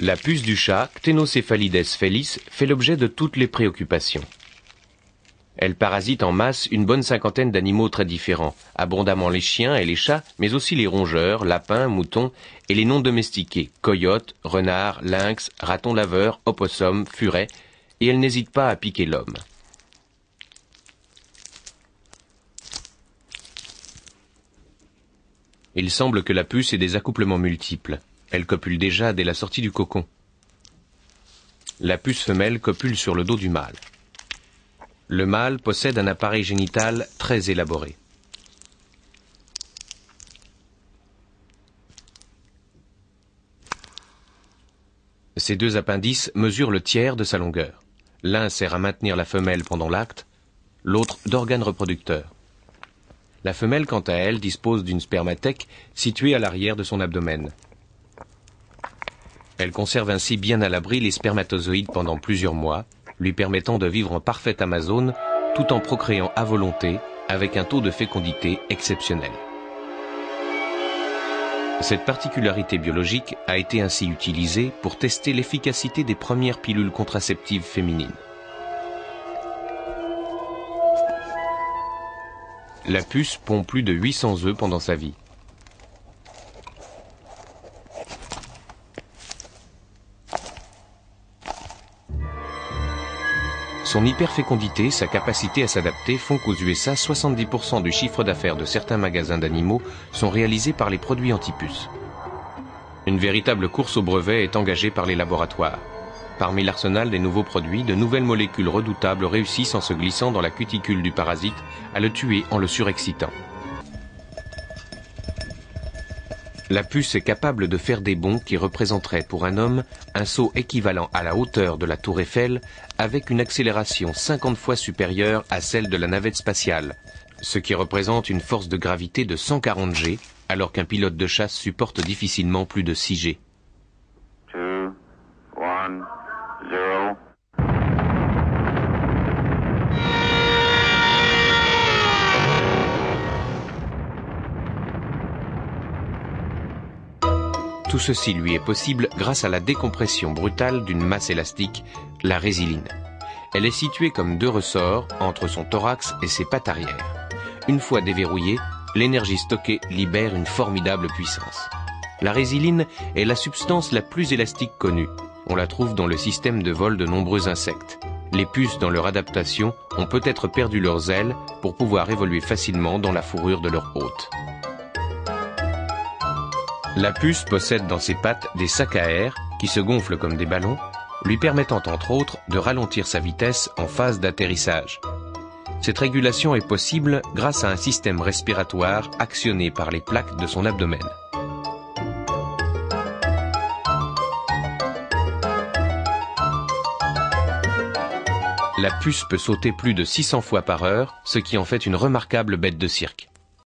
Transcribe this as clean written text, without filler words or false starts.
La puce du chat, Ctenocephalides fellis, fait l'objet de toutes les préoccupations. Elle parasite en masse une bonne cinquantaine d'animaux très différents, abondamment les chiens et les chats, mais aussi les rongeurs, lapins, moutons et les non domestiqués, coyotes, renards, lynx, ratons laveurs, opossums, furets, et elle n'hésite pas à piquer l'homme. Il semble que la puce ait des accouplements multiples. Elle copule déjà dès la sortie du cocon. La puce femelle copule sur le dos du mâle. Le mâle possède un appareil génital très élaboré. Ces deux appendices mesurent le tiers de sa longueur. L'un sert à maintenir la femelle pendant l'acte, l'autre d'organe reproducteur. La femelle, quant à elle, dispose d'une spermathèque située à l'arrière de son abdomen. Elle conserve ainsi bien à l'abri les spermatozoïdes pendant plusieurs mois, lui permettant de vivre en parfaite amazone tout en procréant à volonté avec un taux de fécondité exceptionnel. Cette particularité biologique a été ainsi utilisée pour tester l'efficacité des premières pilules contraceptives féminines. La puce pond plus de 800 œufs pendant sa vie. Son hyperfécondité, sa capacité à s'adapter font qu'aux USA, 70% du chiffre d'affaires de certains magasins d'animaux sont réalisés par les produits anti-puces. Une véritable course au brevet est engagée par les laboratoires. Parmi l'arsenal des nouveaux produits, de nouvelles molécules redoutables réussissent en se glissant dans la cuticule du parasite à le tuer en le surexcitant. La puce est capable de faire des bonds qui représenteraient pour un homme un saut équivalent à la hauteur de la tour Eiffel avec une accélération 50 fois supérieure à celle de la navette spatiale, ce qui représente une force de gravité de 140 G, alors qu'un pilote de chasse supporte difficilement plus de 6 G. 2, 1, 0. Tout ceci lui est possible grâce à la décompression brutale d'une masse élastique, la résiline. Elle est située comme deux ressorts entre son thorax et ses pattes arrière. Une fois déverrouillée, l'énergie stockée libère une formidable puissance. La résiline est la substance la plus élastique connue. On la trouve dans le système de vol de nombreux insectes. Les puces, dans leur adaptation, ont peut-être perdu leurs ailes pour pouvoir évoluer facilement dans la fourrure de leur hôte. La puce possède dans ses pattes des sacs à air qui se gonflent comme des ballons, lui permettant entre autres de ralentir sa vitesse en phase d'atterrissage. Cette régulation est possible grâce à un système respiratoire actionné par les plaques de son abdomen. La puce peut sauter plus de 600 fois par heure, ce qui en fait une remarquable bête de cirque.